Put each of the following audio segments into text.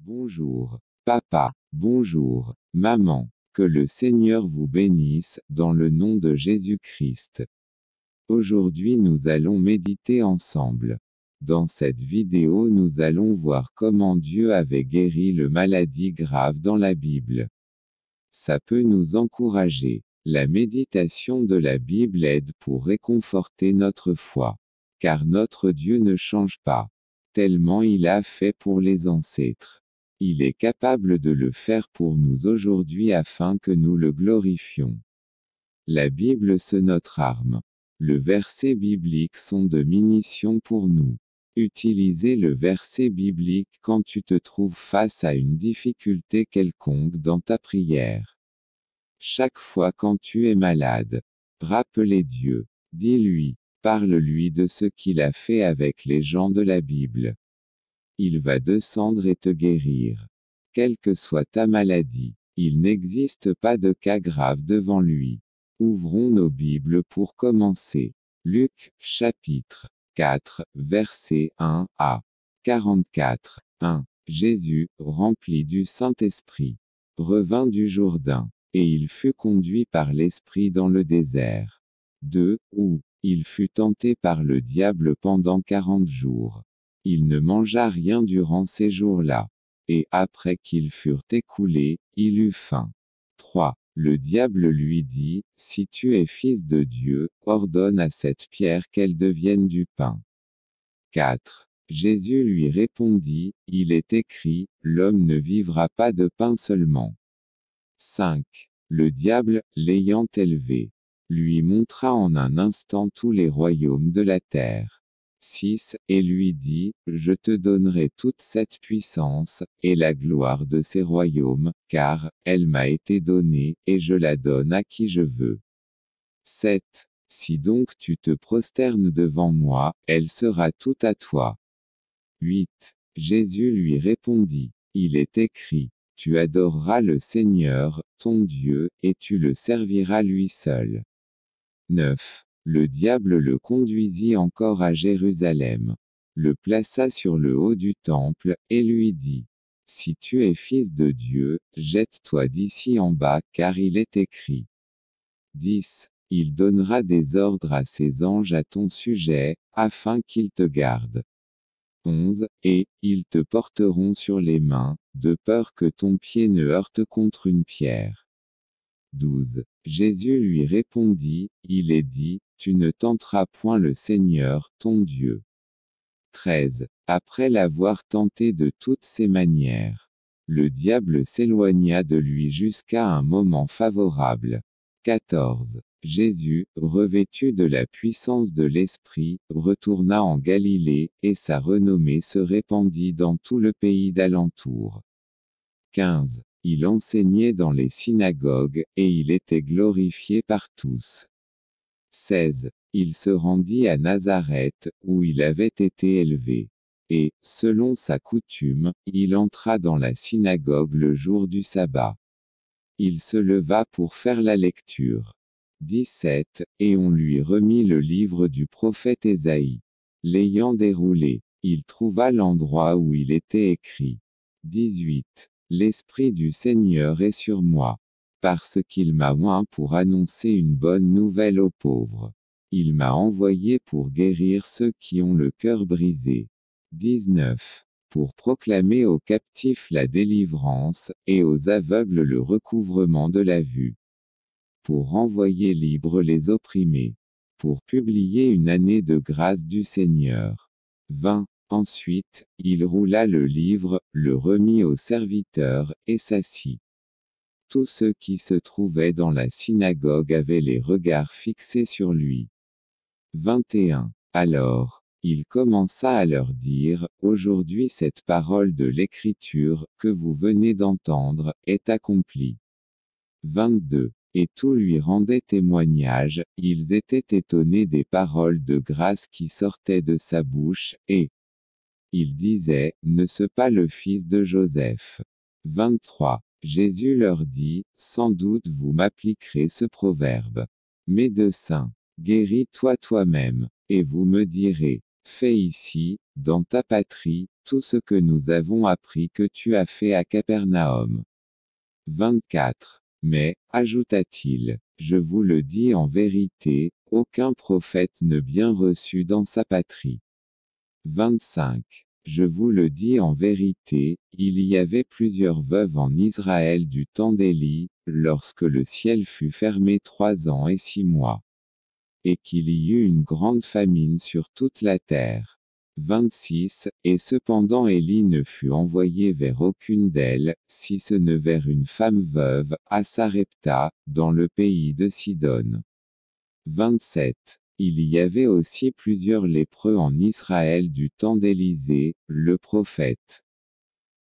Bonjour, papa, bonjour, maman, que le Seigneur vous bénisse, dans le nom de Jésus-Christ. Aujourd'hui nous allons méditer ensemble. Dans cette vidéo nous allons voir comment Dieu avait guéri le maladie grave dans la Bible. Ça peut nous encourager. La méditation de la Bible aide pour réconforter notre foi. Car notre Dieu ne change pas. Tellement il a fait pour les ancêtres. Il est capable de le faire pour nous aujourd'hui afin que nous le glorifions. La Bible c'est notre arme. Le verset biblique sont de munitions pour nous. Utilisez le verset biblique quand tu te trouves face à une difficulté quelconque dans ta prière. Chaque fois quand tu es malade, rappelez Dieu. Dis-lui, parle-lui de ce qu'il a fait avec les gens de la Bible. Il va descendre et te guérir. Quelle que soit ta maladie, il n'existe pas de cas grave devant lui. Ouvrons nos Bibles pour commencer. Luc, chapitre 4, verset 1 à 44. 1. Jésus, rempli du Saint-Esprit, revint du Jourdain, et il fut conduit par l'Esprit dans le désert. 2. Où il fut tenté par le diable pendant 40 jours. Il ne mangea rien durant ces jours-là. Et après qu'ils furent écoulés, il eut faim. 3. Le diable lui dit, si tu es fils de Dieu, ordonne à cette pierre qu'elle devienne du pain. 4. Jésus lui répondit, il est écrit, l'homme ne vivra pas de pain seulement. 5. Le diable, l'ayant élevé, lui montra en un instant tous les royaumes de la terre. 6. Et lui dit, je te donnerai toute cette puissance, et la gloire de ces royaumes, car, elle m'a été donnée, et je la donne à qui je veux. 7. Si donc tu te prosternes devant moi, elle sera toute à toi. 8. Jésus lui répondit, il est écrit, tu adoreras le Seigneur, ton Dieu, et tu le serviras lui seul. 9. Le diable le conduisit encore à Jérusalem, le plaça sur le haut du temple, et lui dit, si tu es fils de Dieu, jette-toi d'ici en bas, car il est écrit. 10. Il donnera des ordres à ses anges à ton sujet, afin qu'ils te gardent. 11. Et, ils te porteront sur les mains, de peur que ton pied ne heurte contre une pierre. 12. Jésus lui répondit, il est dit, tu ne tenteras point le Seigneur, ton Dieu. 13. Après l'avoir tenté de toutes ses manières, le diable s'éloigna de lui jusqu'à un moment favorable. 14. Jésus, revêtu de la puissance de l'Esprit, retourna en Galilée, et sa renommée se répandit dans tout le pays d'alentour. 15. Il enseignait dans les synagogues, et il était glorifié par tous. 16. Il se rendit à Nazareth, où il avait été élevé. Et, selon sa coutume, il entra dans la synagogue le jour du sabbat. Il se leva pour faire la lecture. 17. Et on lui remit le livre du prophète Ésaïe. L'ayant déroulé, il trouva l'endroit où il était écrit. 18. L'Esprit du Seigneur est sur moi, parce qu'il m'a oint pour annoncer une bonne nouvelle aux pauvres. Il m'a envoyé pour guérir ceux qui ont le cœur brisé. 19. Pour proclamer aux captifs la délivrance, et aux aveugles le recouvrement de la vue. Pour renvoyer libres les opprimés. Pour publier une année de grâce du Seigneur. 20. Ensuite, il roula le livre, le remit aux serviteurs, et s'assit. Tous ceux qui se trouvaient dans la synagogue avaient les regards fixés sur lui. 21. Alors, il commença à leur dire, aujourd'hui cette parole de l'Écriture, que vous venez d'entendre, est accomplie. 22. Et tout lui rendait témoignage, ils étaient étonnés des paroles de grâce qui sortaient de sa bouche, et il disait, ne-ce pas le fils de Joseph? 23. Jésus leur dit, sans doute vous m'appliquerez ce proverbe. Médecin, guéris-toi toi-même, et vous me direz, fais ici, dans ta patrie, tout ce que nous avons appris que tu as fait à Capernaum. 24. Mais, ajouta-t-il, je vous le dis en vérité, aucun prophète ne bien reçu dans sa patrie. 25. Je vous le dis en vérité, il y avait plusieurs veuves en Israël du temps d'Élie, lorsque le ciel fut fermé 3 ans et 6 mois. Et qu'il y eut une grande famine sur toute la terre. 26. Et cependant Élie ne fut envoyé vers aucune d'elles, si ce ne vers une femme veuve, à Sarepta, dans le pays de Sidon. 27. Il y avait aussi plusieurs lépreux en Israël du temps d'Élisée, le prophète.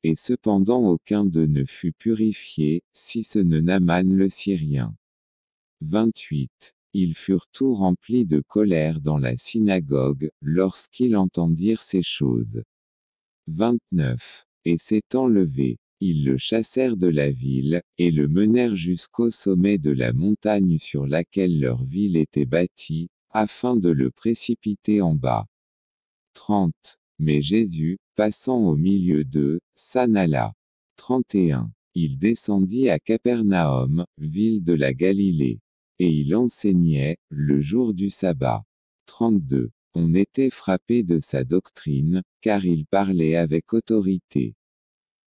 Et cependant aucun d'eux ne fut purifié, si ce ne Naaman le Syrien. 28. Ils furent tous remplis de colère dans la synagogue, lorsqu'ils entendirent ces choses. 29. Et s'étant levés, ils le chassèrent de la ville, et le menèrent jusqu'au sommet de la montagne sur laquelle leur ville était bâtie, afin de le précipiter en bas. 30. Mais Jésus, passant au milieu d'eux, s'en alla. 31. Il descendit à Capernaum, ville de la Galilée. Et il enseignait, le jour du sabbat. 32. On était frappé de sa doctrine, car il parlait avec autorité.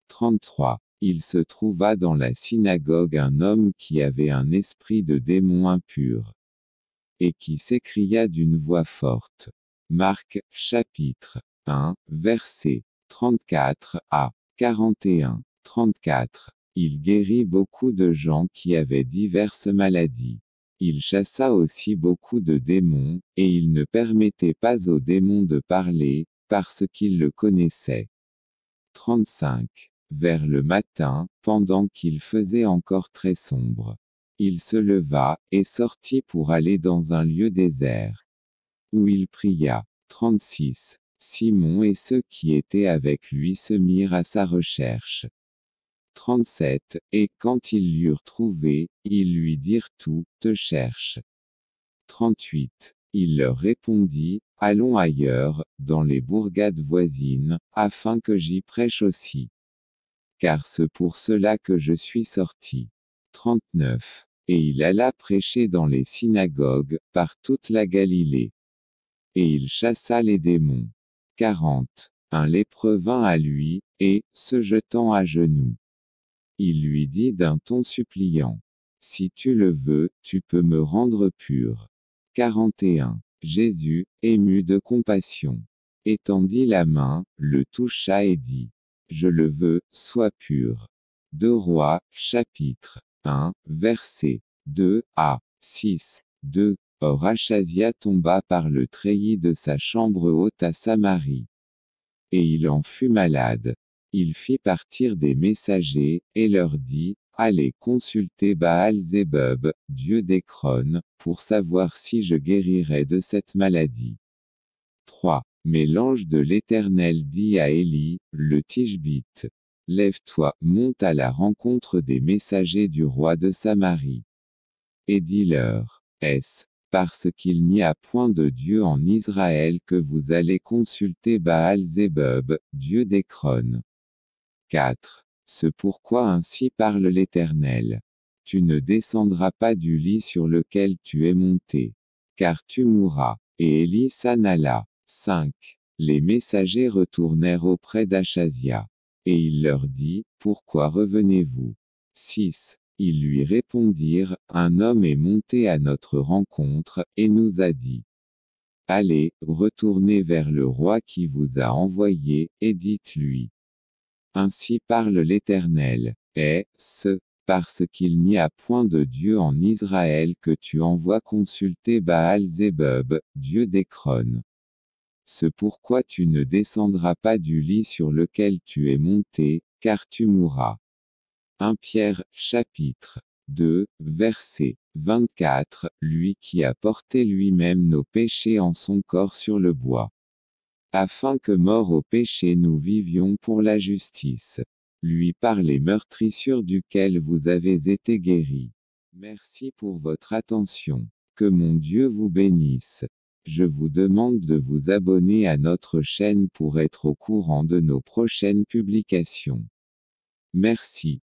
33. Il se trouva dans la synagogue un homme qui avait un esprit de démon impur. Et qui s'écria d'une voix forte. Marc, chapitre 1, verset 34 à 41. 34. Il guérit beaucoup de gens qui avaient diverses maladies. Il chassa aussi beaucoup de démons, et il ne permettait pas aux démons de parler, parce qu'ils le connaissaient. 35. Vers le matin, pendant qu'il faisait encore très sombre, il se leva, et sortit pour aller dans un lieu désert, où il pria. 36. Simon et ceux qui étaient avec lui se mirent à sa recherche. 37. Et quand ils l'eurent trouvé, ils lui dirent tout, te cherche. 38. Il leur répondit, allons ailleurs, dans les bourgades voisines, afin que j'y prêche aussi. Car c'est pour cela que je suis sorti. 39. Et il alla prêcher dans les synagogues, par toute la Galilée. Et il chassa les démons. 40. Un lépreux vint à lui, et, se jetant à genoux, il lui dit d'un ton suppliant. Si tu le veux, tu peux me rendre pur. 41. Jésus, ému de compassion, étendit la main, le toucha et dit. Je le veux, sois pur. 2 Rois, chapitre 1, verset 2 à 6. 2. Or Achazia tomba par le treillis de sa chambre haute à Samarie. Et il en fut malade. Il fit partir des messagers, et leur dit, allez consulter Baal-Zébub, dieu d'Écron, pour savoir si je guérirai de cette maladie. 3. Mais l'ange de l'Éternel dit à Élie, le Tishbite, lève-toi, monte à la rencontre des messagers du roi de Samarie. Et dis-leur, est-ce parce qu'il n'y a point de Dieu en Israël que vous allez consulter Baal-Zébub, dieu d'Écron. 4. C'est pourquoi ainsi parle l'Éternel. Tu ne descendras pas du lit sur lequel tu es monté, car tu mourras. Et Élie s'en alla. 5. Les messagers retournèrent auprès d'Achazia. Et il leur dit, pourquoi revenez-vous? 6. Ils lui répondirent, un homme est monté à notre rencontre, et nous a dit. Allez, retournez vers le roi qui vous a envoyé, et dites-lui. Ainsi parle l'Éternel, est-ce parce qu'il n'y a point de Dieu en Israël que tu envoies consulter Baal-Zébub, dieu d'Écron. C'est pourquoi tu ne descendras pas du lit sur lequel tu es monté, car tu mourras. 1 Pierre, chapitre 2, verset 24, lui qui a porté lui-même nos péchés en son corps sur le bois. Afin que morts au péché nous vivions pour la justice. Lui par les meurtrissures duquel vous avez été guéris. Merci pour votre attention. Que mon Dieu vous bénisse. Je vous demande de vous abonner à notre chaîne pour être au courant de nos prochaines publications. Merci.